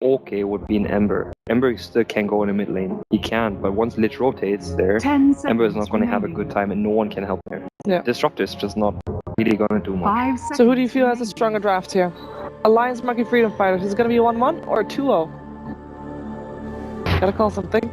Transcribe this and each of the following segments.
okay would be an Ember. Ember still can go in the mid lane. He can, but once Lich rotates there, Ember is not going to have a good time and no one can help her. Yeah. Disruptor is just not really going to do much. So who do you feel has a stronger draft here? Alliance Monkey Freedom Fighters, is it going to be a 1-1 or a 2-0? Gotta call something.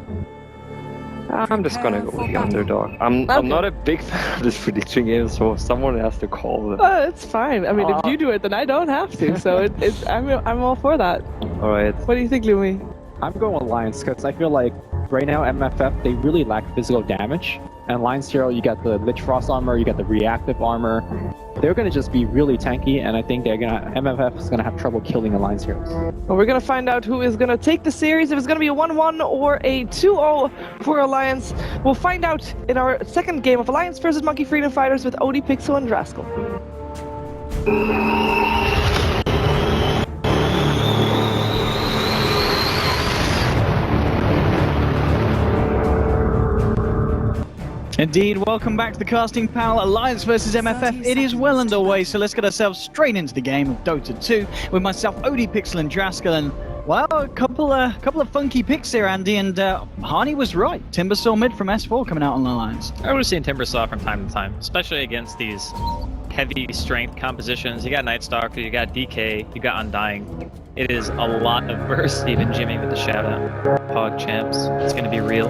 I'm just gonna go with the underdog. I'm not a big fan of this prediction game, so someone has to call it. It's fine. I mean, if you do it, then I don't have to. So I'm all for that. All right. What do you think, Lumi? I'm going with Alliance because I feel like right now MFF they really lack physical damage. And Alliance Hero, you got the Lich Frost armor, you got the reactive armor. They're gonna just be really tanky, and I think MFF is gonna have trouble killing Alliance Heroes. Well, we're gonna find out who is gonna take the series. If it's gonna be a 1-1 or a 2-0 for Alliance, we'll find out in our second game of Alliance versus Monkey Freedom Fighters with Odie, Pixel, and Draskell. Indeed, welcome back to the Casting Pal Alliance versus MFF. It is well underway, so let's get ourselves straight into the game of Dota 2 with myself, Odie, Pixel, and Draskell. And well, a couple of funky picks here, Andy, and Harney was right. Timbersaw mid from S4 coming out on the Alliance. I would have seen Timbersaw from time to time, especially against these heavy strength compositions. You got Night Stalker, you got DK, you got Undying. It is a lot of burst, even Jimmy with the shout out. Pog champs, it's going to be real.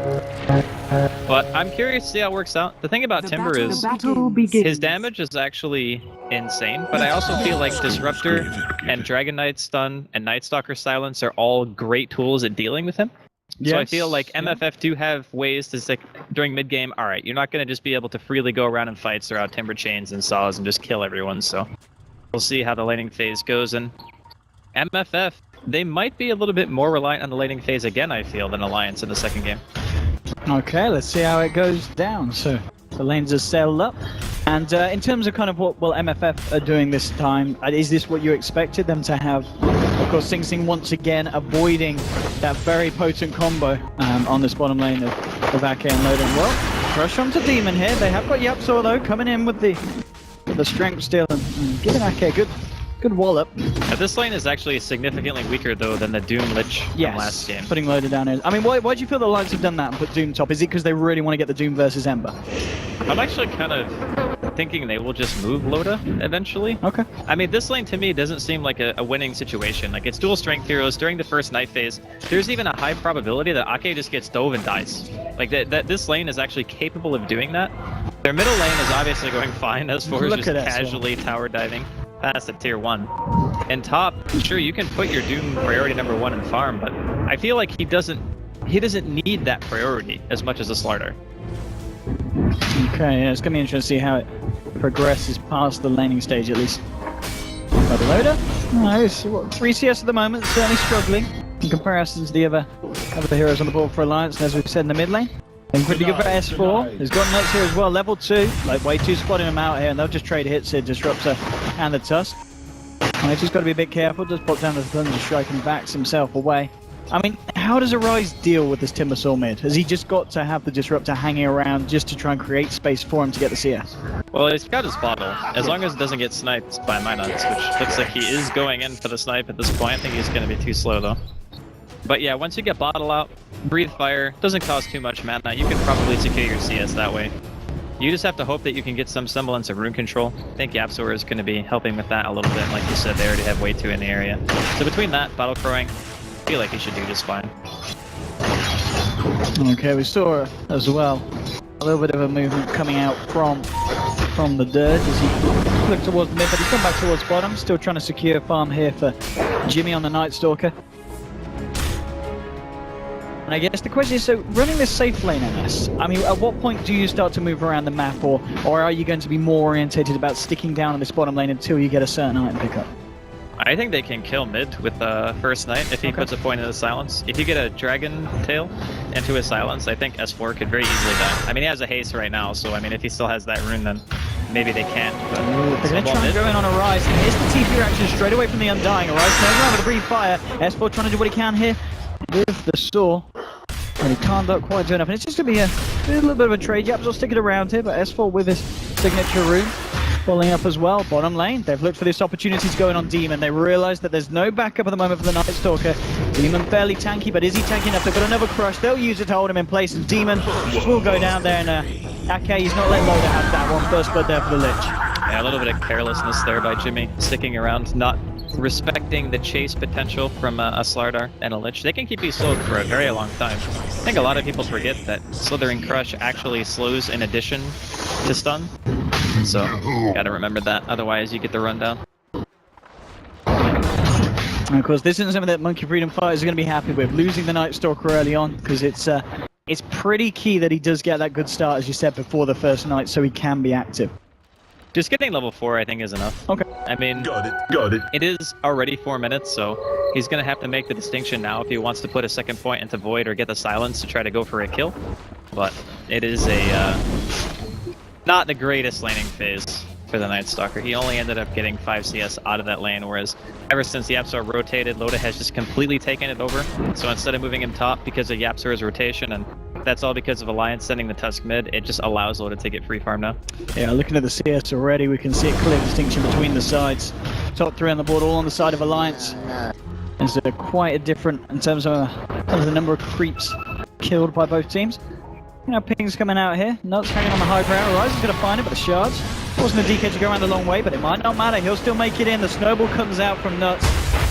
But I'm curious to see how it works out. The thing about Timber is his damage is actually insane, but I also feel like Disruptor and Dragon Knight Stun and Night Stalker Silence are all great tools at dealing with him. Yes. So I feel like MFF do have ways to say during mid game, alright, you're not going to just be able to freely go around in fights throughout Timber Chains and Saws and just kill everyone, so we'll see how the laning phase goes. And MFF, they might be a little bit more reliant on the laning phase again, I feel, than Alliance in the second game. Okay, let's see how it goes down. So the lanes are sailed up. And in terms of kind of what MFF are doing this time, is this what you expected them to have? Of course, Sing Sing once again avoiding that very potent combo on this bottom lane of Ake and Loden. Well, rush onto Demon here. They have got Yapsaw though coming in with the strength steal and giving Ake a good wallop. This lane is actually significantly weaker though than the Doom Lich from last game. Putting Loader down here. I mean, why do you feel the Alliance have done that and put Doom top? Is it because they really want to get the Doom versus Ember? I'm actually kind of thinking they will just move Loda eventually. Okay. I mean, this lane to me doesn't seem like a winning situation. Like, it's dual strength heroes during the first night phase. There's even a high probability that Ake just gets dove and dies. Like, that this lane is actually capable of doing that. Their middle lane is obviously going fine as far as just casually tower diving past at tier 1. And top, sure, you can put your Doom priority number 1 in farm, but I feel like he doesn't need that priority as much as a Slardar. Okay, yeah, it's going to be interesting to see how it progresses past the laning stage at least. By the Loader, nice. 3 CS at the moment, certainly struggling in comparison to the other heroes on the board for Alliance, and as we've said in the mid lane. And pretty good for S4. He's got nuts here as well, level 2. Like, way too spotting him out here, and they'll just trade hits here, Disruptor and the Tusk. And he's just got to be a bit careful, just pop down the Thunder Strike and backs himself away. I mean, how does Arise deal with this Timbersaw mid? Has he just got to have the Disruptor hanging around just to try and create space for him to get the CS? Well, he's got his bottle. As long as it doesn't get sniped by Minuts, which looks like he is going in for the snipe at this point. I think he's going to be too slow, though. But yeah, once you get Bottle out, Breathe Fire, doesn't cost too much mana. You can probably secure your CS that way. You just have to hope that you can get some semblance of rune control. I think Yapsaur is going to be helping with that a little bit. Like you said, they already have way 2 in the area. So between that, Battle Crowing, I feel like he should do just fine. Okay, we saw as well a little bit of a movement coming out from the Dirge as he looked towards mid, but he's gone back towards bottom, still trying to secure farm here for Jimmy on the Night Stalker. And I guess the question is, so running this safe lane MS, I mean, at what point do you start to move around the map, or are you going to be more orientated about sticking down on this bottom lane until you get a certain item pickup? I think they can kill mid with First Night if he puts a point in his silence. If you get a Dragon Tail into his silence, I think S4 could very easily die. I mean, he has a haste right now, so I mean, if he still has that rune, then maybe they can't. But they're going to try and go in on Arise. And here's the TP reaction straight away from the Undying. Arise turns around with a Breathe Fire. S4 trying to do what he can here with the Saw. And he can't quite do enough. And it's just going to be a little bit of a trade. Yapsaw sticking around here, but S4 with his signature rune. Following up as well, bottom lane. They've looked for this opportunity to go in on Demon. They realise that there's no backup at the moment for the Night Stalker. Demon fairly tanky, but is he tanky enough? They've got another crush. They'll use it to hold him in place, and Demon will go down there, and okay, he's not letting Loda have that one. First blood there for the Lich. Yeah, a little bit of carelessness there by Jimmy, sticking around, not respecting the chase potential from a Slardar and a Lich. They can keep you slowed for a very long time. I think a lot of people forget that Slithering Crush actually slows in addition to stun. So, gotta remember that, otherwise you get the rundown. And of course, this isn't something that Monkey Freedom Fighters are going to be happy with, losing the Night Stalker early on, because it's pretty key that he does get that good start, as you said, before the first night, so he can be active. Just getting level 4, I think, is enough. Okay. I mean, Got it. it is already 4 minutes, so he's going to have to make the distinction now if he wants to put a second point into Void or get the silence to try to go for a kill. But it is a not the greatest laning phase for the Night Stalker. He only ended up getting 5 CS out of that lane, whereas ever since YapzOr rotated, Loda has just completely taken it over. So instead of moving him top because of YapzOr's rotation, and that's all because of Alliance sending the Tusk mid, it just allows Loda to get free farm now. Yeah, looking at the CS already, we can see a clear distinction between the sides. Top 3 on the board, all on the side of Alliance. There's quite a different in terms of the number of creeps killed by both teams. You know, ping's coming out here. Nuts hanging on the high ground. Rise is going to find it, but the shards. Forcing the DK to go around the long way, but it might not matter. He'll still make it in. The snowball comes out from Nuts.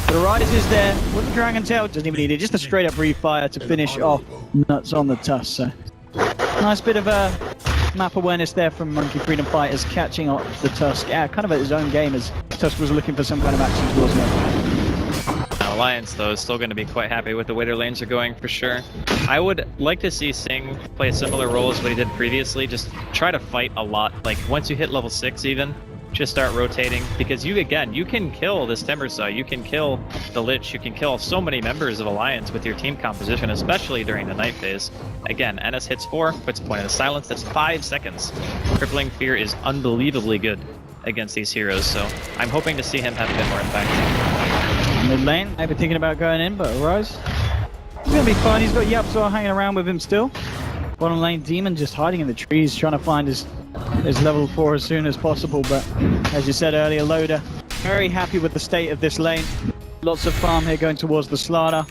The Riders is there. With the Dragon Tail, doesn't even need it. Just a straight up refire to finish off Nuts on the Tusk. So, nice bit of map awareness there from Monkey Freedom Fighters, catching up the Tusk. Yeah, kind of at his own game, as Tusk was looking for some kind of action towards him. Alliance, though, is still going to be quite happy with the way their lanes are going, for sure. I would like to see Sing play a similar role as what he did previously. Just try to fight a lot. Like, once you hit level 6 even, just start rotating. Because you can kill this Timbersaw, you can kill the Lich, you can kill so many members of Alliance with your team composition, especially during the night phase. Again, NS hits 4, puts a point in the silence, that's 5 seconds. Crippling Fear is unbelievably good against these heroes, so I'm hoping to see him have a bit more impact. Mid lane, maybe thinking about going in, but Rise, he's gonna be fine. He's got YapzOr hanging around with him still. Bottom lane, Demon just hiding in the trees, trying to find his level 4 as soon as possible. But as you said earlier, Loda very happy with the state of this lane. Lots of farm here going towards the Slardar.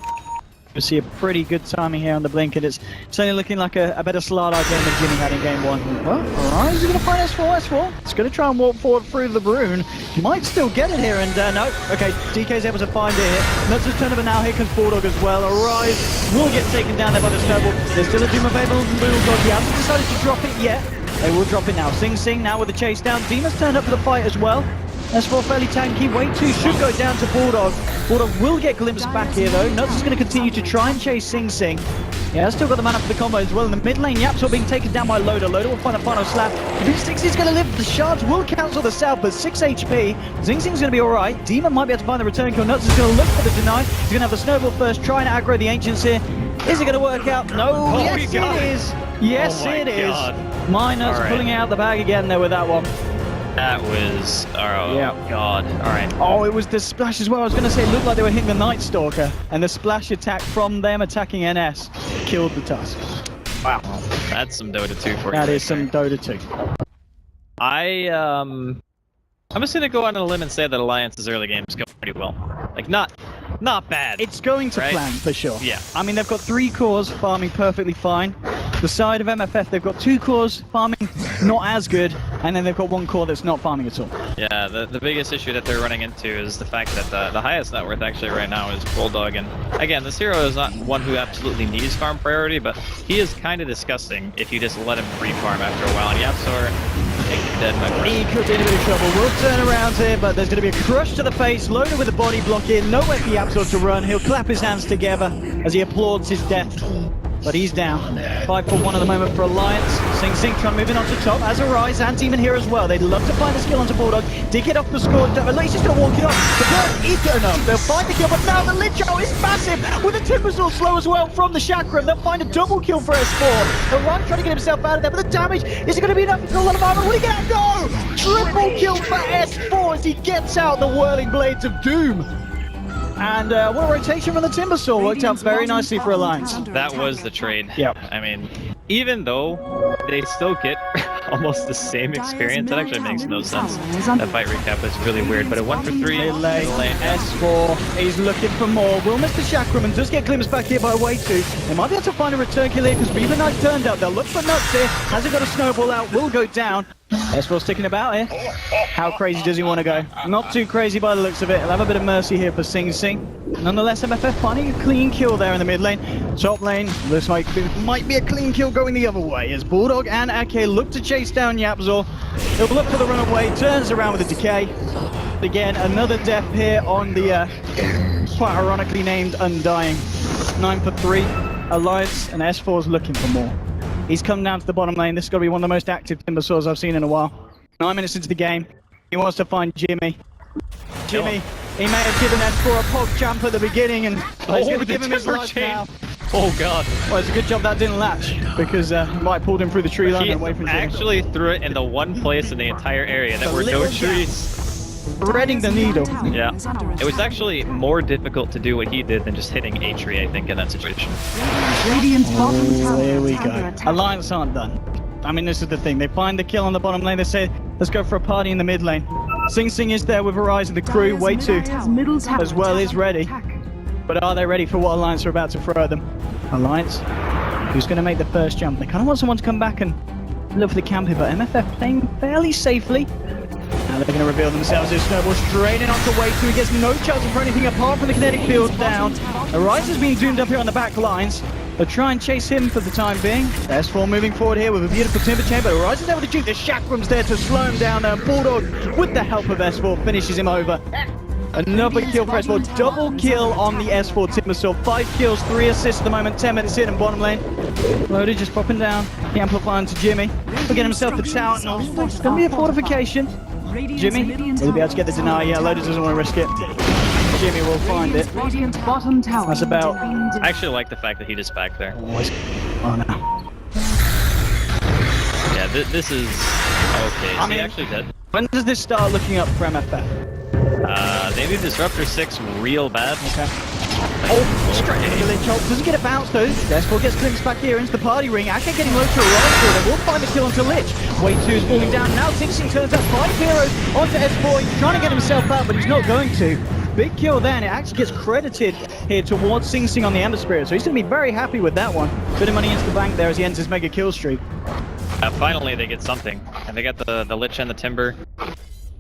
We see a pretty good timing here on the blink, and it's certainly looking like a better Slardar game than Jimmy had in game 1. Well, alright, is he going to find S4? It's going to try and walk forward through the Brune. Might still get it here, and no. Okay, DK's able to find it here. Nuts has turned over now, here comes Bulldog as well. Arise will get taken down there by the Snowball. There's still a Doom available from Bulldog. He hasn't decided to drop it yet. They will drop it now. Sing now with the chase down. Demon's turned up for the fight as well. S4 fairly tanky. Wave 2 should go down to Bulldog. Bulldog will get glimpsed back here though. Nuts is going to continue to try and chase Sing. Yeah, still got the man up for the combo as well. In the mid lane, YapzOr being taken down by Loda. Loda will find a final slap. V6 is going to live. The shards will cancel the south, but 6 HP. Sing's going to be alright. Demon might be able to find the return kill. Nuts is going to look for the deny. He's going to have the snowball first, trying to aggro the Ancients here. Is it going to work out? No. Yes, it is. Yes, it is. My Nuts pulling out the bag again there with that one. That was... Oh, yeah. God. Alright. Oh, it was the splash as well. I was going to say it looked like they were hitting the Night Stalker, and the splash attack from them attacking NS killed the Tusk. Wow. That's some Dota 2 for you. That is some Dota 2. I'm just going to go on a limb and say that Alliance's early games go pretty well. Like, not bad. It's going to plan, for sure. Yeah. I mean, they've got 3 cores farming perfectly fine. The side of MFF, they've got 2 cores farming not as good, and then they've got 1 core that's not farming at all. Yeah, the biggest issue that they're running into is the fact that the highest net worth actually right now is Bulldog, and again, this hero is not one who absolutely needs farm priority, but he is kind of disgusting if you just let him free farm after a while, and YapzOr dead by he could be in a bit of trouble. We'll turn around here, but there's going to be a crush to the face. Loaded with a body block in. Nowhere for YapzOr to run. He'll clap his hands together as he applauds his death. But he's down. 5 for 1 at the moment for Alliance. Sing trying to move in onto top. As a Rise and Demon here as well. They'd love to find a skill onto Bulldog. Dig it off the score. At least he's going to walk it off. The bird is good enough. They'll find the kill, but now the Licho is massive. With the Timbersaw slow as well from the Chakram. They'll find a double kill for S4. The Run trying to get himself out of there, but the damage is going to be enough to kill a lot of armor. Will he get out? No! Triple kill for S4 as he gets out the Whirling Blades of Doom. And what a rotation from the Timbersaw. Worked out very nicely for Alliance. That was the trade. Yep. I mean, even though they still get almost the same experience. That actually makes no sense. That fight recap is really weird, but a 1 for 3. S4, he's looking for more. Will Mr. Shakraman does get glimpsed back here by way 2. They might be able to find a return kill here because Beaver Knight turned up. They'll look for Nuts here. Has he got a snowball out? Will go down. S4 sticking about here. How crazy does he want to go? Not too crazy by the looks of it. He'll have a bit of mercy here for Sing Sing. Nonetheless, MFF finding a clean kill there in the mid lane. Top lane looks like it might be a clean kill going the other way as Bulldog and Ake look to chase down Yapzor. He'll look for the runaway, turns around with a decay. Again, another death here on the quite ironically named Undying. 9 for 3. Alliance and S4's looking for more. He's come down to the bottom lane. This has got to be one of the most active Timber Saws I've seen in a while. 9 minutes into the game. He wants to find Jimmy. Jimmy, he may have given S4 a pog jump at the beginning and he's going to give him his life now. Oh god. Well, it's a good job that didn't latch because he might have pulled him through the tree line and away from Jimmy. He actually threw it in the one place in the entire area. There were no trees. Threading the needle. Yeah. It was actually more difficult to do what he did than just hitting a tree, I think, in that situation. There we go. Alliance aren't done. I mean, this is the thing. They find the kill on the bottom lane. They say, let's go for a party in the mid lane. Sing Sing is there with Horizon, the crew. Way 2 as well is ready. But are they ready for what Alliance are about to throw at them? Alliance, who's going to make the first jump? They kind of want someone to come back and look for the camp here, but MFF playing fairly safely. Now they're going to reveal themselves. This snowball straight in onto way 2. He gets no chance for anything apart from the kinetic field down. Horizon's being doomed up here on the back lines. They'll try and chase him for the time being. S4 moving forward here with a beautiful timber chain, but Horizon's able to juke. The Chakram's there to slow him down. Bulldog, with the help of S4, finishes him over. Another kill for S4. Double kill on the S4 Timbersaw. 5 kills, 3 assists at the moment. 10 minutes in and bottom lane. Loaded just popping down. The amplifier onto Jimmy. He'll get himself the tower. No, it's going to be a fortification. Jimmy, will he be able to get the deny? Yeah, Loaded doesn't want to risk it. Jimmy will find it. That's about... I actually like the fact that he just back there. Oh no. Yeah, this is... Okay, is he actually dead? When does this start looking up for MFF? They need Disruptor 6 real bad. Okay. Oh, straight into the chop. Doesn't get a bounce though. S4 gets glimpsed back here into the party ring. Ake getting low to a right. They will find the kill onto Lich. Way 2 is falling down. Now Sing Sing turns up 5 heroes onto S4. He's trying to get himself out, but he's not going to. Big kill there, and it actually gets credited here towards Sing Sing on the Ember Spirit. So he's going to be very happy with that one. Bit of money into the bank there as he ends his mega kill streak. Finally, they get something. And they got the Lich and the Timber.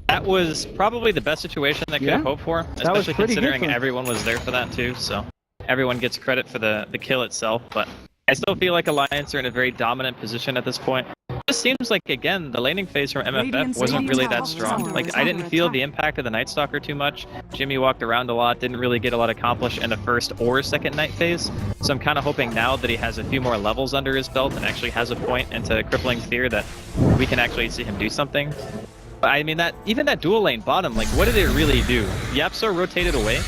That was probably the best situation they could have hoped for, especially considering everyone was there for that too, so everyone gets credit for the kill itself, but I still feel like Alliance are in a very dominant position at this point. It just seems like, again, the laning phase from MFF wasn't really that strong. Like, I didn't feel the impact of the Night Stalker too much. Jimmy walked around a lot, didn't really get a lot accomplished in the first or second night phase, so I'm kind of hoping now that he has a few more levels under his belt and actually has a point into Crippling Fear that we can actually see him do something. I mean, even that dual lane bottom, like, what did it really do? Yapzor rotated away.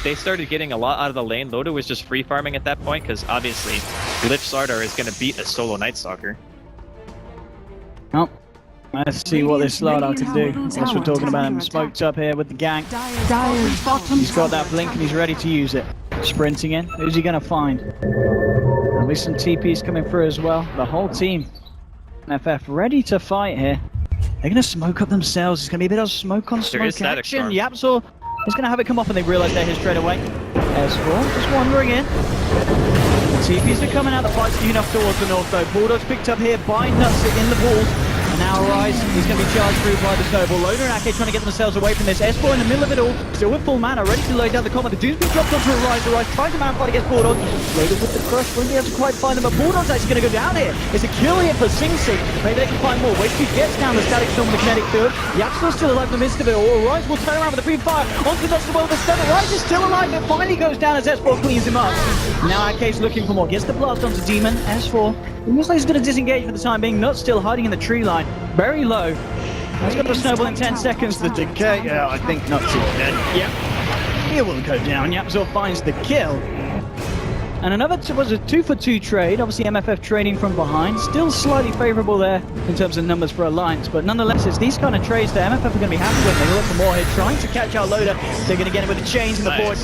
They started getting a lot out of the lane. Loda was just free farming at that point, because obviously, Lich Sardar is going to beat a solo Night Stalker. Oh, let's see what this Slardar can do. As we're talking about him, smoked up here with the gang. He's got that blink and he's ready to use it. Sprinting in. Who's he going to find? At least some TPs coming through as well. The whole team, FF, ready to fight here. They're going to smoke up themselves. It's going to be a bit of smoke on smoke action. Yapzor is going to have it come off and they realise they're here straight away. S4 just wandering in. The TPs are coming out. The fight's due enough towards the north though. Bulldog's picked up here by Nutsy in the balls. And now Rise is going to be charged through by the snowball. Loader and Ake trying to get themselves away from this. S4 in the middle of it all. Still with full mana. Ready to load down the combat. The dude's been dropped onto a Rise. The Rise trying to mount fight against Bulldog. Loader with the crush. Won't be able to quite find them. But Bulldog's actually going to go down here. It's a kill here for Sing Sing. Maybe they can find more. Wait till he gets down the static storm with the kinetic field. Yapzor's still alive in the midst of it all. Rise will turn around with the free fire. Onto the Nuts as well. The stun. Rise is still alive. It finally goes down as S4 cleans him up. Now Ake's looking for more. Gets the blast onto Demon. S4. It looks like he's going to disengage for the time being. Nuts still hiding in the tree line. Very low. He's got the snowball in 10 seconds. The decay. Yeah, I think Nuts is dead. Yep. He will go down. Yapzor finds the kill. And another was a 2-for-2 trade. Obviously, MFF trading from behind. Still slightly favorable there in terms of numbers for Alliance. But nonetheless, it's these kind of trades that MFF are going to be happy with. They look for more here, trying to catch out Loader. They're going to get him with the chains in the board.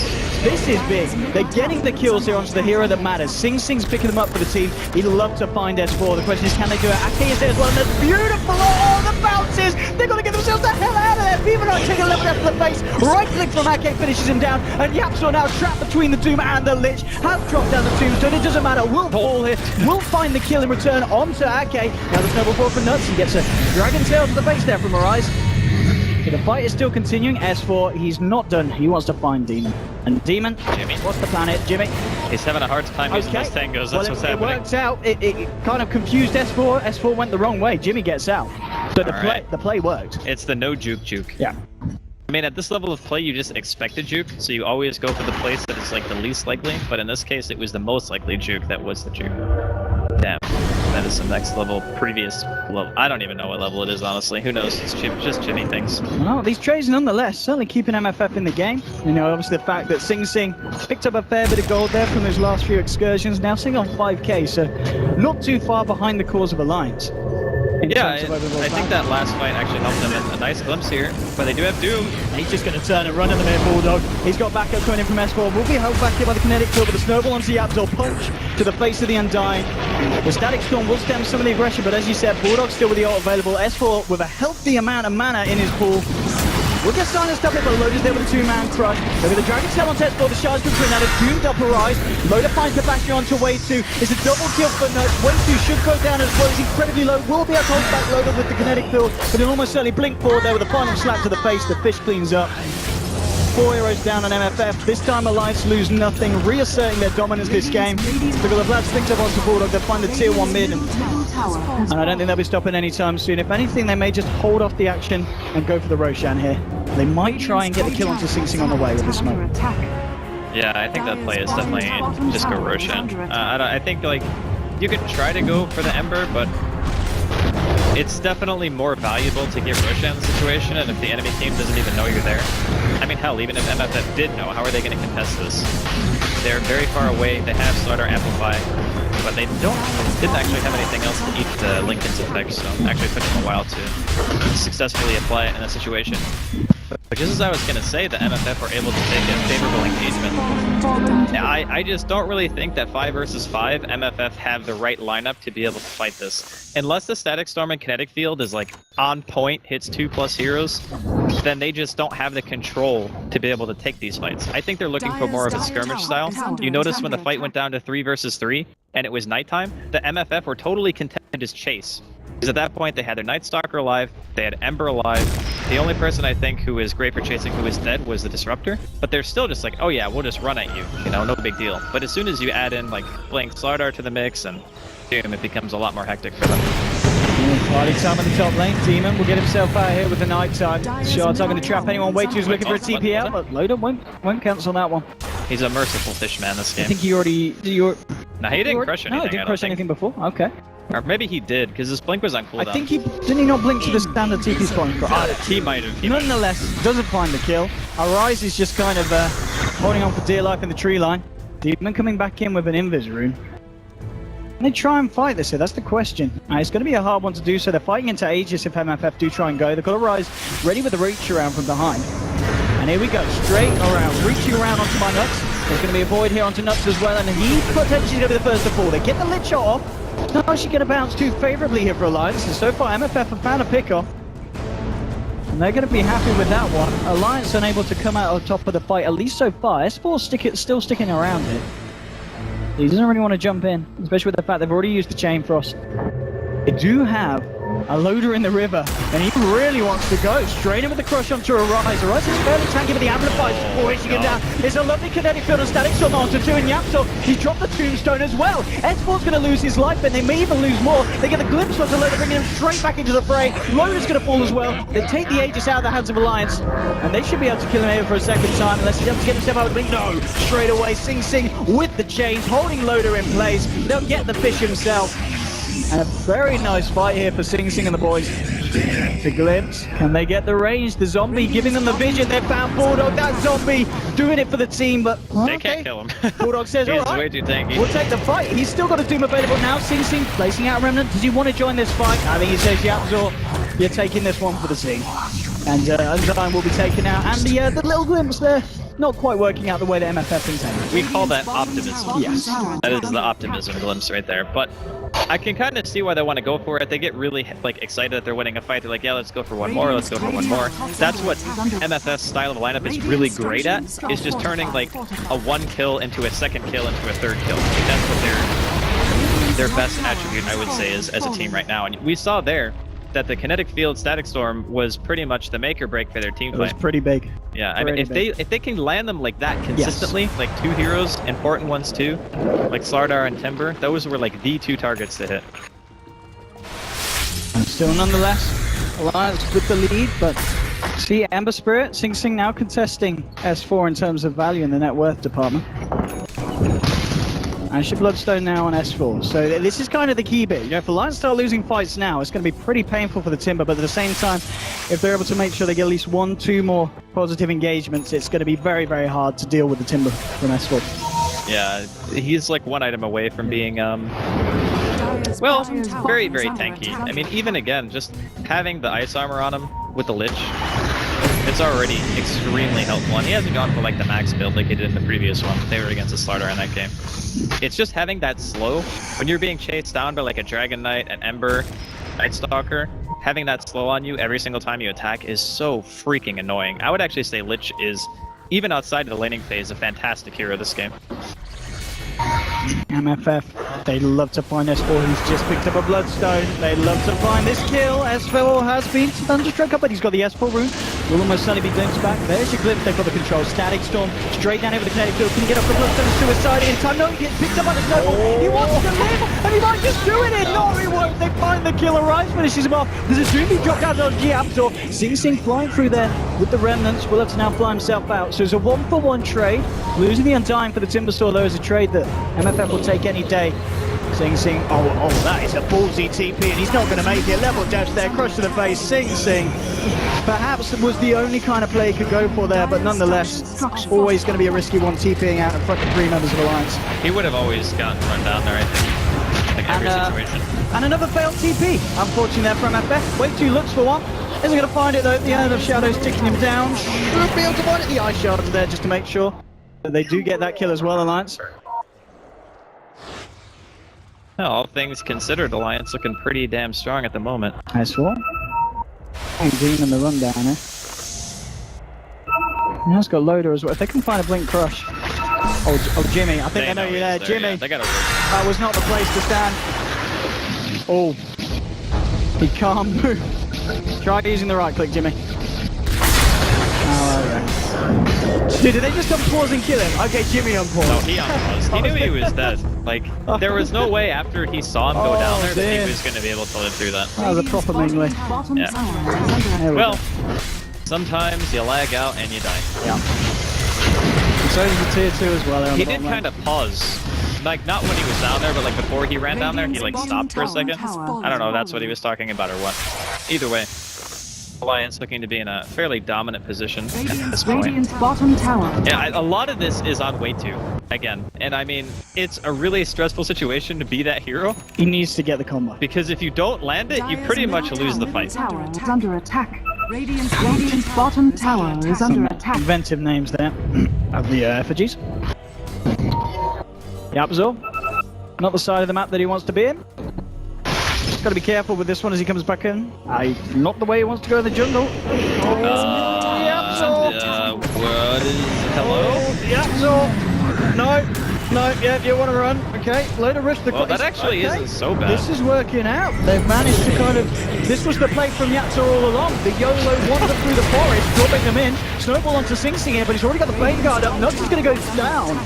This is big. They're getting the kills here onto the hero that matters. Sing Sing's picking them up for the team. He'd love to find S4. The question is, can they do it? Ake is there as well, and that's beautiful. Oh, the bounces! They're going to get themselves the hell out of there. Fever Knight taking a little bit to the face. Right click from Ake finishes him down, and Yapso now trapped between the Doom and the Lich. Has dropped down the tombstone. It doesn't matter. We'll fall here. We'll find the kill in return onto Ake. Now the snowball ball for Nuts. He gets a dragon tail to the face there from Arise. So the fight is still continuing. S4, he's not done. He wants to find Demon. And Demon, Jimmy. What's the plan here? Jimmy. He's having a hard time using those tangos. That's what's happening. It works out. It kind of confused S4. S4 went the wrong way. Jimmy gets out. So the play worked. It's the no juke. Yeah. I mean, at this level of play, you just expect a juke, so you always go for the place that is like the least likely. But in this case, it was the most likely juke that was the juke. Damn, that is some next level, previous level. I don't even know what level it is, honestly. Who knows? It's just Jimmy things. Well, these trades, nonetheless, certainly keeping MFF in the game. You know, obviously the fact that Sing Sing picked up a fair bit of gold there from his last few excursions. Now Sing on 5k, so not too far behind the cause of Alliance. Yeah, I think that last fight actually helped them a nice glimpse here, but they do have Doom. He's just going to turn and run in the minute, Bulldog. He's got backup coming in from S4. Will be held back here by the kinetic field, but the snowball onto the Abdul punch to the face of the Undying. The static storm will stem some of the aggression, but as you said, Bulldog still with the ult available. S4 with a healthy amount of mana in his pool. We'll get starting to stop it, but Loader's there with a 2-man crush. Look at the Dragon Tail on test for the charge between that. A doomed up Arise. Loader finds the Bastion onto Wave 2. It's a double kill for Nuts. Wave 2 should go down as well. He's incredibly low. Will be able to hold back Loader with the kinetic field, but he'll almost certainly blink forward there with a final slap to the face. The fish cleans up. 4 heroes down on MFF. This time Alliance lose nothing, reasserting their dominance this game. Look at the Vlad thinks up onto Bulldog. They'll find the tier 1 mid. And I don't think they'll be stopping anytime soon. If anything, they may just hold off the action and go for the Roshan here. They might try and get the kill onto Sing Sing on the way with the smoke. Yeah, I think that play is definitely just go Roshan. I think like you could try to go for the Ember, but it's definitely more valuable to get Roshan in the situation, and if the enemy team doesn't even know you're there. I mean, hell, even if MFF did know, how are they going to contest this? They're very far away. They have Starter Amplify, but they didn't actually have anything else to eat the Linken's effect, so it actually took them a while to successfully apply it in a situation. But just as I was going to say, the MFF were able to take a favorable engagement. I just don't really think that 5 versus 5 MFF have the right lineup to be able to fight this. Unless the Static Storm and Kinetic Field is like on point, hits 2+ heroes, then they just don't have the control to be able to take these fights. I think they're looking for more of a skirmish style. You notice when the fight went down to 3 versus 3 and it was nighttime, the MFF were totally content to just chase. Because at that point, they had their Night Stalker alive, they had Ember alive. The only person I think who is great for chasing who is dead was the Disruptor. But they're still just like, oh yeah, we'll just run at you. You know, no big deal. But as soon as you add in like Blink Slardar to the mix and Doom, it becomes a lot more hectic for them. Party time on the top lane. Demon will get himself out here with the night time. Shards not going to trap anyone. Wait, who's looking for a TPL, but Loader won't cancel that one. He's a merciful fish man this game. I think he already... No, he didn't crush anything. No, he didn't crush anything before. Okay. Or maybe he did, because his blink was on cooldown. I think didn't he not blink to the standard TP spawn? He might have. Nonetheless, doesn't find the kill. Arise is just kind of holding on for dear life in the tree line. Demon coming back in with an invis rune. Can they try and fight this here? That's the question. It's going to be a hard one to do so. They're fighting into Aegis if MFF do try and go. They've got Arise ready with the reach around from behind. And here we go, straight around, reaching around onto my Nuts. There's going to be a void here onto Nuts as well, and he potentially going to be the first to fall. They get the lit shot off. No, she's going to bounce too favorably here for Alliance, and so far MFF have found a pick-off. And they're going to be happy with that one. Alliance unable to come out on top of the fight, at least so far. S4 still sticking around it. He doesn't really want to jump in, especially with the fact they've already used the Chain Frost. They do have a Loader in the river, and he really wants to go. Straight in with the crush onto Arise. Arise is fairly tanky, but the amplifies pushing him down. It's a lovely kinetic field and static storm onto 2, and Yapso, he dropped the tombstone as well. S4's going to lose his life, and they may even lose more. They get a glimpse onto Loader, bringing him straight back into the fray. Loader's going to fall as well. They take the Aegis out of the hands of Alliance, and they should be able to kill him here for a second time, unless he doesn't get himself out of the blink. No, straight away, Sing Sing with the chains, holding Loader in place. They'll get the fish himself. And a very nice fight here for Sing Sing and the boys. The glimpse. Can they get the range? The zombie giving them the vision. They've found Bulldog. That zombie doing it for the team, but They can't kill him. Bulldog says, He's all way right, too tanky. we'll take the fight. He's still got a Doom available now. Sing Sing placing out a Remnant. Does he want to join this fight? I think he says, Yapzor, you're taking this one for the team. And Undyne will be taken out. And the little glimpse there, not quite working out the way that MFF intended. We call that optimism. Yes. That is the optimism glimpse right there. But I can kind of see why they want to go for it. They get really like excited that they're winning a fight. They're like, yeah, let's go for one more. Let's go for one more. That's what MFF's style of lineup is really great at. Is just turning like a one kill into a second kill into a third kill. Like, that's what their best attribute, I would say, is as a team right now. And we saw there that the kinetic field static storm was pretty much the make or break for their team It was fight. pretty big. Yeah, I mean, if they can land them like that consistently, like two heroes, important ones too, like Slardar and Timber, those were like the two targets to hit. And still, nonetheless, Alliance with the lead, but see Amber Spirit, Sing Sing now contesting S4 in terms of value in the net worth department. Asher Bloodstone now on S4. So this is kind of the key bit. You know, if Alliance start losing fights now, it's going to be pretty painful for the Timber, but at the same time, if they're able to make sure they get at least 1-2 more positive engagements, it's going to be very, very hard to deal with the Timber from S4. Yeah, he's like one item away from being, well, very, very tanky. I mean, even again, just having the ice armor on him with the Lich, it's already extremely helpful. And he hasn't gone for like the max build like he did in the previous one. They were against a Slardar in that game. It's just having that slow, when you're being chased down by like a Dragon Knight, an Ember, Night Stalker, having that slow on you every single time you attack is so freaking annoying. I would actually say Lich is, even outside of the laning phase, a fantastic hero this game. MFF, they love to find S4, who's just picked up a Bloodstone. They love to find this kill. S4 has been thunderstruck up, but he's got the S4 rune. Will almost certainly be glimpsed back. There's your glimpse, they've got the control. Static Storm, straight down over the kinetic field. Can he get up the Bloodstone? Suicide in time. No, he gets picked up by the snowball. He wants to live, and he might just do it. No, he won't. They find the killer. Rise finishes him off. There's a Doom being dropped down on Giapzor. Sing Sing flying through there with the remnants. Will have to now fly himself out. So it's a 1-for-1 trade. Losing the Undying for the Timbersaw, though, is a trade that MFF will take any day. Sing Sing, oh, that is a ballsy TP, and he's not going to make it. Level dash there, crush to the face. Sing Sing, perhaps was the only kind of play he could go for there, but nonetheless, always going to be a risky one, TPing out in front of 3 members of Alliance. He would have always gotten run down there, I think. Like every situation. And another failed TP, unfortunately there from MFF. Way too looks for one. Isn't going to find it though. The end of Shadows ticking him down. Should be able to find it. The Ice Shards are there just to make sure that they do get that kill as well, Alliance. Well, all things considered, Alliance looking pretty damn strong at the moment. S4. Demon the rundown here. Now it's got Loader as well. If they can find a Blink Crush. Oh, Jimmy. I think I know you're there. Jimmy. Yeah, they gotta work. That was not the place to stand. Oh. He can't move. Try using the right click, Jimmy. Oh, okay. Dude, did they just unpause and kill him? Okay, Jimmy unpaused. No, he unpaused. He knew he was dead. Like, there was no way after he saw him go down there that he was going to be able to live through that. That was a proper mingling. Yeah. Well, sometimes you lag out and you die. Yeah. And so did the tier 2 as well. He did kind of pause. Like, not when he was down there, but like before he ran down there, he like stopped for a second. I don't know if that's what he was talking about or what. Either way, Alliance looking to be in a fairly dominant position at this point. Yeah, a lot of this is on way 2, again. And I mean, it's a really stressful situation to be that hero. He needs to get the combo. Because if you don't land it, you pretty much lose the fight. Under attack. Radiant's bottom tower is under attack. Inventive names there of the effigies. Yapzor, not the side of the map that he wants to be in. Got to be careful with this one as he comes back in. Not the way he wants to go in the jungle. Yapzor! What is... Hello? Yapzor! No, yeah, you want to run. Okay, load of risk. Well, that actually isn't so bad. This is working out. They've managed to kind of... This was the play from Yapzor all along. The YOLO wander through the forest, dropping them in. Snowball onto Sing Sing here, but he's already got the Flame Guard up. Nuts is going to go down.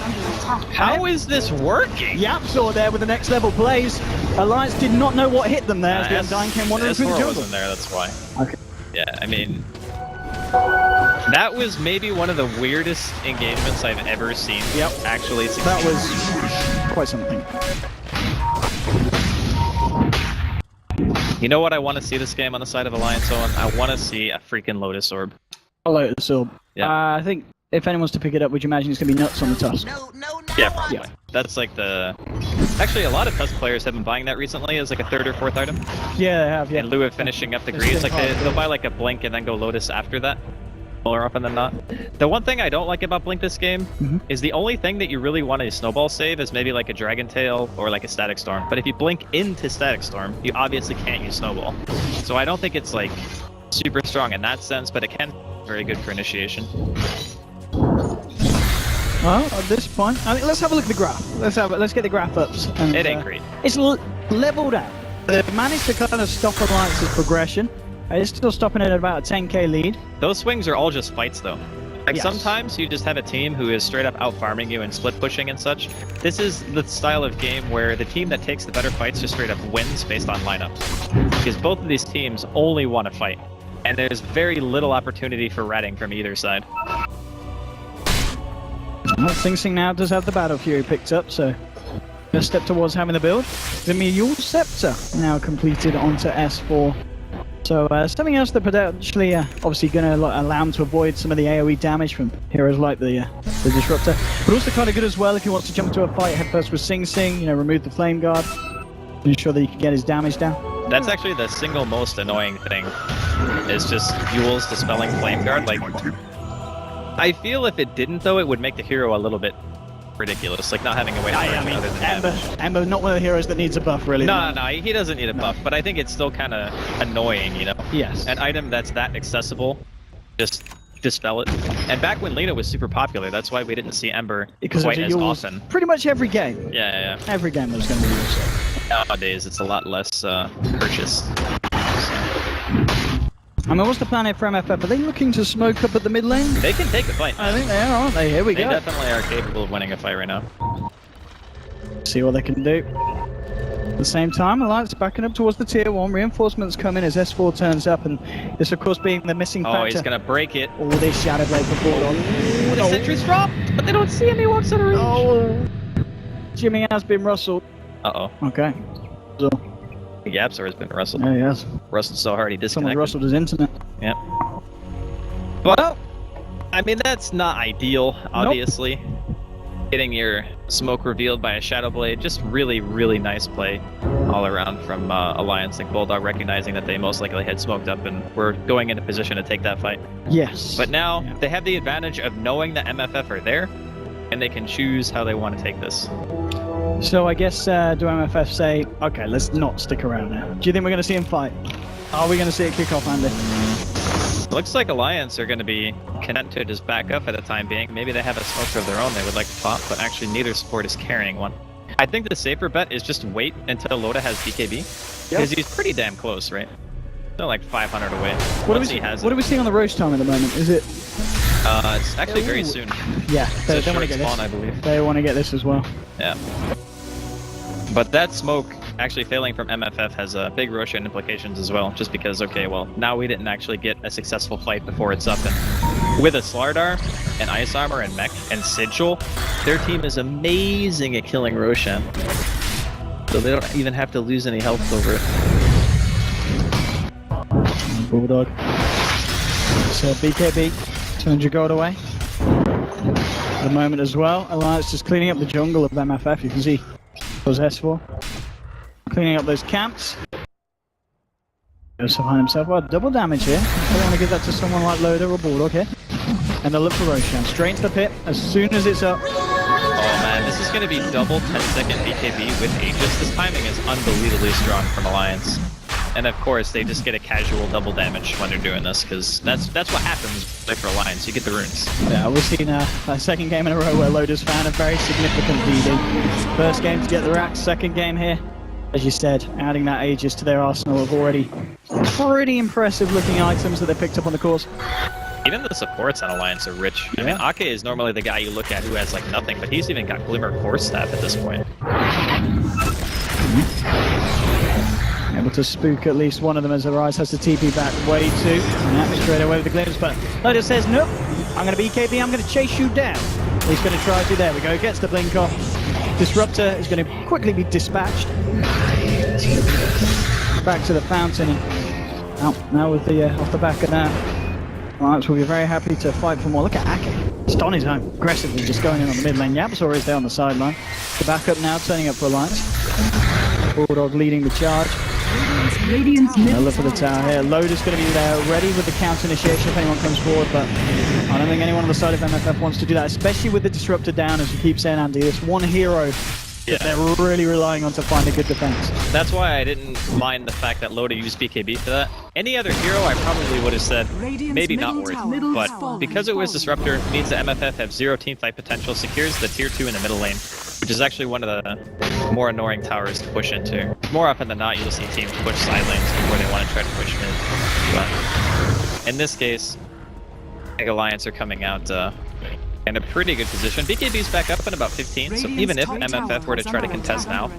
How is this working? Yapzor there with the next level plays. Alliance did not know what hit them there as the Undying came wandering through the jungle. Wasn't there, that's why. Okay. Yeah, I mean... That was maybe one of the weirdest engagements I've ever seen. Yep. Actually, that was quite something. You know what I want to see this game on the side of Alliance on? I want to see a freaking Lotus Orb. A Lotus Orb. Yeah. I think if anyone's to pick it up, would you imagine it's going to be nuts on the Tusk? Yeah, probably. That's like the... Actually, a lot of Tusk players have been buying that recently as like a 3rd or 4th item. Yeah, they have, yeah. In lieu of finishing up the greaves, like they'll buy like a Blink and then go Lotus after that. More often than not. The one thing I don't like about Blink this game is the only thing that you really want to snowball save is maybe like a Dragon Tail or like a Static Storm. But if you blink into Static Storm, you obviously can't use Snowball. So I don't think it's like super strong in that sense, but it can be very good for initiation. Well, at this point, I mean, let's have a look at the graph. Let's get the graph ups. And, It ain't great. It's leveled out. They've managed to kind of stop Alliance's progression. It's still stopping at about a 10k lead. Those swings are all just fights though. Like Yes. sometimes you just have a team who is straight up out farming you and split pushing and such. This is the style of game where the team that takes the better fights just straight up wins based on lineup. Because both of these teams only want to fight. And there's very little opportunity for ratting from either side. Well, Sing Sing now does have the Battle Fury picked up, so a step towards having the build. The Mule Scepter now completed onto S4. So something else that potentially obviously going to allow him to avoid some of the AoE damage from heroes like the Disruptor. But also kind of good as well if he wants to jump into a fight head first with Sing Sing, you know, remove the Flame Guard, ensure that he can get his damage down. That's actually the single most annoying thing, is just Yule's dispelling Flame Guard. Like, I feel if it didn't though, it would make the hero a little bit ridiculous, like not having a way to I mean, other than damage. Ember, not one of the heroes that needs a buff, really. No, he doesn't need a buff, but I think it's still kind of annoying, you know? Yes. An item that's that accessible, just dispel it. And back when Lena was super popular, that's why we didn't see Ember quite as often. Pretty much every game. Yeah. Every game was going to be used. Nowadays, it's a lot less purchased. I mean, what's the plan here for MFF? Are they looking to smoke up at the mid lane? They can take a fight. I think they are, aren't they? Here we They go. definitely are capable of winning a fight right now. See what they can do. At the same time, Alliance backing up towards the tier 1. Reinforcements come in as S4 turns up, and this, of course, being the missing factor. Oh, he's gonna break it. All this Shadow Blade for Bulldog. The sentry's dropped, but they don't see him. He walks out of range. Oh, Jimmy has been rustled. Uh-oh. Okay. So, The Yapsor has been rustled. there he has. Rustled so hard he Someone disconnected. rustled his internet. Yep. Well, I mean, that's not ideal, obviously. Getting your smoke revealed by a Shadow Blade, just really, really nice play all around from Alliance. Like Bulldog recognizing that they most likely had smoked up and were going into position to take that fight. Yes. But now they have the advantage of knowing that MFF are there, and they can choose how they want to take this. So I guess, do MFF say, okay, let's not stick around now? Do you think we're going to see him fight? Are we going to see it kick off, Andy? Looks like Alliance are going to be content to just back up for the time being. Maybe they have a smoker of their own they would like to pop, but actually neither support is carrying one. I think the safer bet is just wait until Loda has BKB, because he's pretty damn close, right? They're like 500 away. What Once he has do we see on the roast time at the moment? Is it? it's actually very soon. Yeah, It's they a want to short get spawn, this. I believe. They want to get this as well. Yeah. But that smoke actually failing from MFF has big Roshan implications as well, just because, okay, well, now we didn't actually get a successful fight before it's up, and with a Slardar, and Ice Armor, and Mech, and Sigil, their team is amazing at killing Roshan. So they don't even have to lose any health over it. Bulldog. So BKB, 200 gold away. At the moment as well, Alliance just cleaning up the jungle of MFF. You can see those S4. Cleaning up those camps. Goes to find himself, well, double damage here. I want to give that to someone like Loda or Bulldog here. And they'll look for Roshan. Straight into the pit as soon as it's up. Oh man, this is going to be double 10-second BKB with Aegis. This timing is unbelievably strong from Alliance. And of course, they just get a casual double damage when they're doing this, because that's what happens for Alliance. You get the runes. Yeah, we've seen a second game in a row where Loda's found a very significant DD. First game to get the racks, second game here. As you said, adding that Aegis to their arsenal of already pretty impressive looking items that they picked up on the course. Even the supports on Alliance are rich. I mean, Ake is normally the guy you look at who has like nothing, but he's even got Glimmer Core Staff at this point. Able to spook at least one of them as Arise has to TP back way too. Yeah, straight away with the glimpse, but Loda says, nope, I'm going to BKB, I'm going to chase you down. He's going to try to, there we go, gets the blink off. Disruptor is going to quickly be dispatched. back to the fountain. And now with the off the back of that, Alliance will be very happy to fight for more. Look at Ake. Just on his own, aggressively just going in on the mid lane. Yapzor is there on the sideline. The backup now turning up for Alliance. Bulldog leading the charge. They'll look for the tower here. Loader's going to be there ready with the counter initiation if anyone comes forward, but I don't think anyone on the side of MFF wants to do that, especially with the disruptor down, as you keep saying, Andy. This one hero that they're really relying on to find a good defense. That's why I didn't mind the fact that Loda used BKB for that. Any other hero, I probably would have said, maybe not worth it. But because it was Disruptor, it means that MFF have 0 teamfight potential, secures the tier 2 in the middle lane, which is actually one of the more annoying towers to push into. More often than not, you'll see teams push side lanes before they want to try to push mid. But in this case, I think Alliance are coming out in a pretty good position. BKB's back up in about 15, so even if MFF were to try to contest now,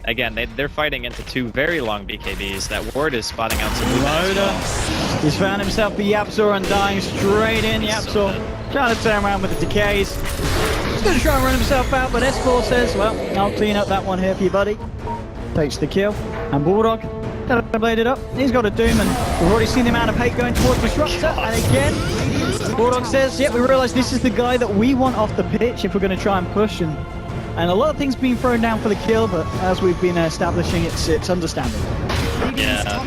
again, they're fighting into 2 very long BKBs. That ward is spotting out some movement as well. He's found himself the Yapzor undying straight in. Yapzor trying to turn around with the decays. He's going to try and run himself out, but S4 says, well, I'll clean up that one here for you, buddy. Takes the kill. And Bulldog, bladed up. He's got a Doom, and we've already seen the amount of hate going towards Disruptor. And again, Bulldog says, yeah, we realise this is the guy that we want off the pitch if we're going to try and push. And a lot of things being thrown down for the kill, but as we've been establishing, it's understandable. Yeah.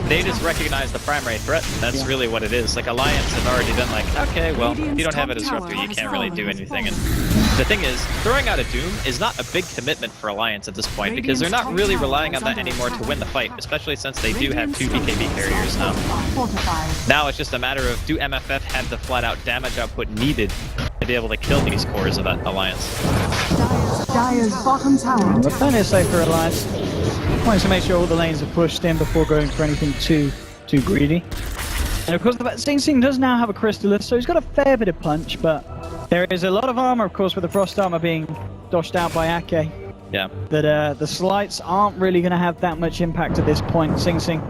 They just recognize the primary threat. That's really what it is. Like, Alliance have already been like, okay, well, if you don't have a Disruptor, you can't really do anything. And the thing is, throwing out a Doom is not a big commitment for Alliance at this point, because they're not really relying on that anymore to win the fight, especially since they do have 2 BKB carriers now. Now it's just a matter of, do MFF have the flat-out damage output needed to be able to kill these cores of that Alliance? Dire's bottom tower. But plenty of safe for Alliance. Wanting to make sure all the lanes are pushed in before going for anything too greedy. And of course, Sing Sing does now have a Crystallis, so he's got a fair bit of punch, but there is a lot of armor, of course, with the Frost armor being doshed out by Ake. Yeah. That the slights aren't really going to have that much impact at this point. Sing Sing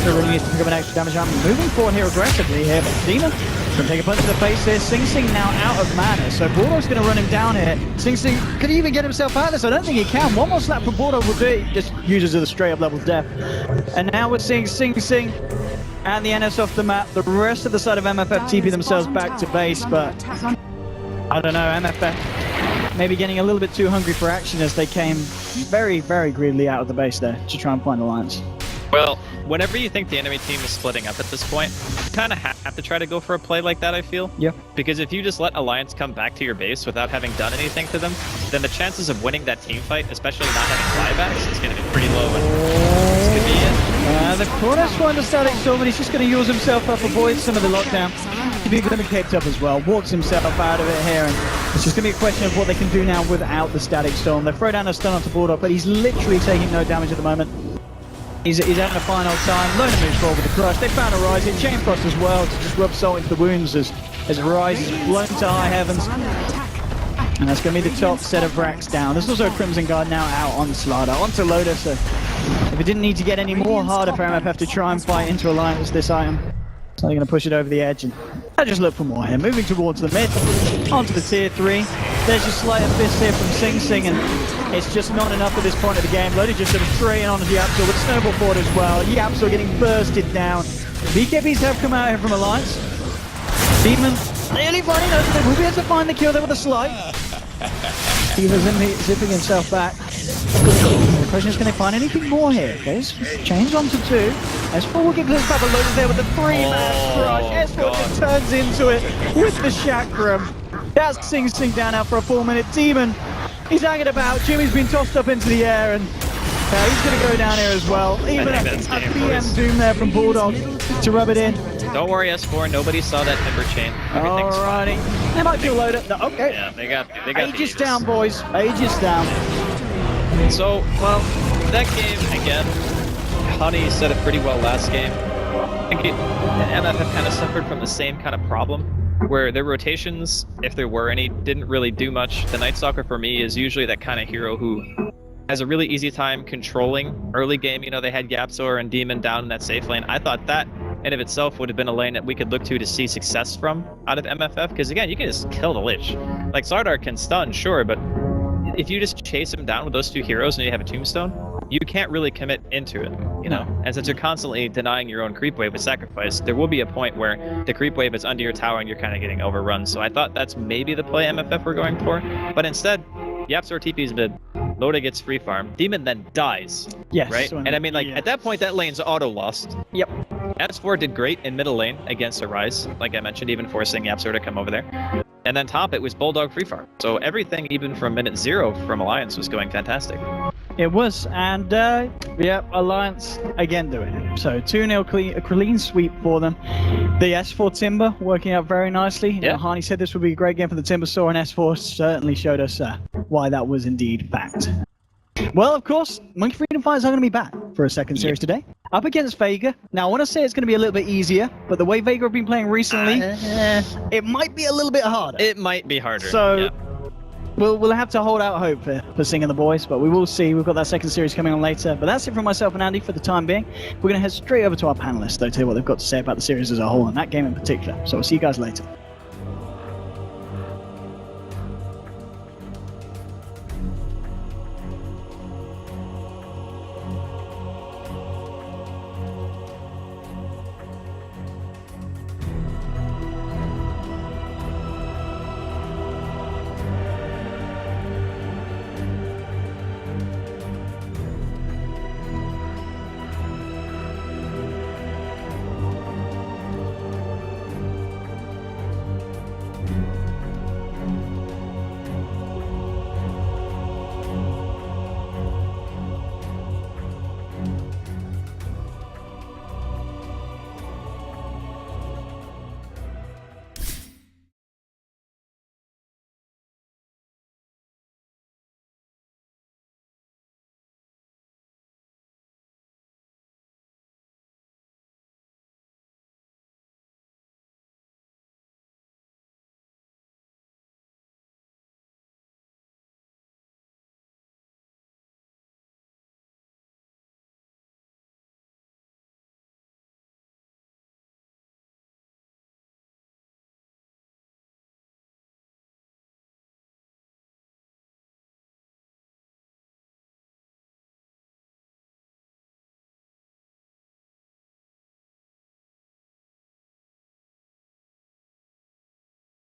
still really needs to pick up an extra damage. I'm moving forward here aggressively here, but Demon can take a punch to the face here. Sing Sing now out of mana, so Bulldog's going to run him down here. Sing Sing could he even get himself out of this? I don't think he can. One more slap from Bulldog will do it. He just uses it a straight up level death. And now we're seeing Sing Sing and the NS off the map. The rest of the side of MFF TP themselves back to base, but I don't know, MFF maybe getting a little bit too hungry for action as they came very, very greedily out of the base there to try and find Alliance. Well, whenever you think the enemy team is splitting up at this point, you kind of have to try to go for a play like that, I feel. Yep. Because if you just let Alliance come back to your base without having done anything to them, then the chances of winning that team fight, especially not having buybacks, is going to be pretty low. And this could be it. The corner's trying to static storm, but he's just going to use himself up, avoid some of the lockdown. He's going to be caped up as well, walks himself out of it here, and it's just going to be a question of what they can do now without the static storm. They throw down a stun onto Bulldog, but he's literally taking no damage at the moment. He's having a fine old time. Loner moves forward with the crush. They found a Rise in Chain Frost as well to just rub salt into the wounds as Rise is blown to high heavens. And that's going to be the top set of racks down. There's also a Crimson Guard now out on Slardar, onto Loda, so if it didn't need to get any more harder for MFF to try and fight into Alliance this item, so they're going to push it over the edge, and I just look for more here. Moving towards the mid, onto the tier 3. There's your sleight of fist here from Sing Sing, and it's just not enough at this point of the game. Loda just sort of straying onto the Yapzor with Snowball forward as well. Yapzor getting bursted down. BKBs have come out here from Alliance. Demon nearly finding us. They will be able to find the kill there with a slight. Diva's zipping himself back. The question is, can they find anything more here? Okay, change onto 2. S4 will get close back, but Loda's there with the 3-man crush. S4 just turns into it with the chakram. That's Sing Sing down now for a 4-minute. Demon, he's hanging about. Jimmy's been tossed up into the air, and he's going to go down here as well. Even a PM Doom there from Bulldog to rub it in. Don't worry, S4. Nobody saw that Timber Chain. Everything's Alrighty. fine. They might feel Loda. No, okay. Yeah, they got Aegis down, boys. Aegis down. So, well, that game, again, Honey said it pretty well last game. I think MFF kind of suffered from the same kind of problem, where their rotations, if there were any, didn't really do much. The Night Stalker for me is usually that kind of hero who has a really easy time controlling early game. You know, they had Yapzor and Demon down in that safe lane. I thought that in of itself would have been a lane that we could look to see success from out of MFF, because again, you can just kill the Lich. Like, Slardar can stun, sure, but if you just chase him down with those 2 heroes and you have a Tombstone, you can't really commit into it, you know? And since you're constantly denying your own creep wave with sacrifice, there will be a point where the creep wave is under your tower and you're kind of getting overrun. So I thought that's maybe the play MFF we're going for, but instead, YapzOr TP's mid, Loda gets free farm, Demon then dies, Yes. right? And I mean, like, at that point, that lane's auto-lost. Yep. S4 did great in middle lane against Arise, like I mentioned, even forcing YapzOr to come over there. And then top, it was Bulldog free farm. So everything, even from minute 0 from Alliance, was going fantastic. It was, and yeah, Alliance again doing it. So 2-0 a clean sweep for them. The S4 Timber working out very nicely. Yeah. Harney said this would be a great game for the Timber Store, and S4 certainly showed us why that was indeed fact. Well, of course, Monkey Freedom Fighters are going to be back for a second series today. Up against Vega. Now, I want to say it's going to be a little bit easier, but the way Vega have been playing recently, it might be a little bit harder. It might be harder. So, yeah. we'll We'll have to hold out hope for Sing and the boys, but we will see. We've got that second series coming on later. But that's it from myself and Andy for the time being. We're going to head straight over to our panelists, though, to hear what they've got to say about the series as a whole and that game in particular. So we'll see you guys later.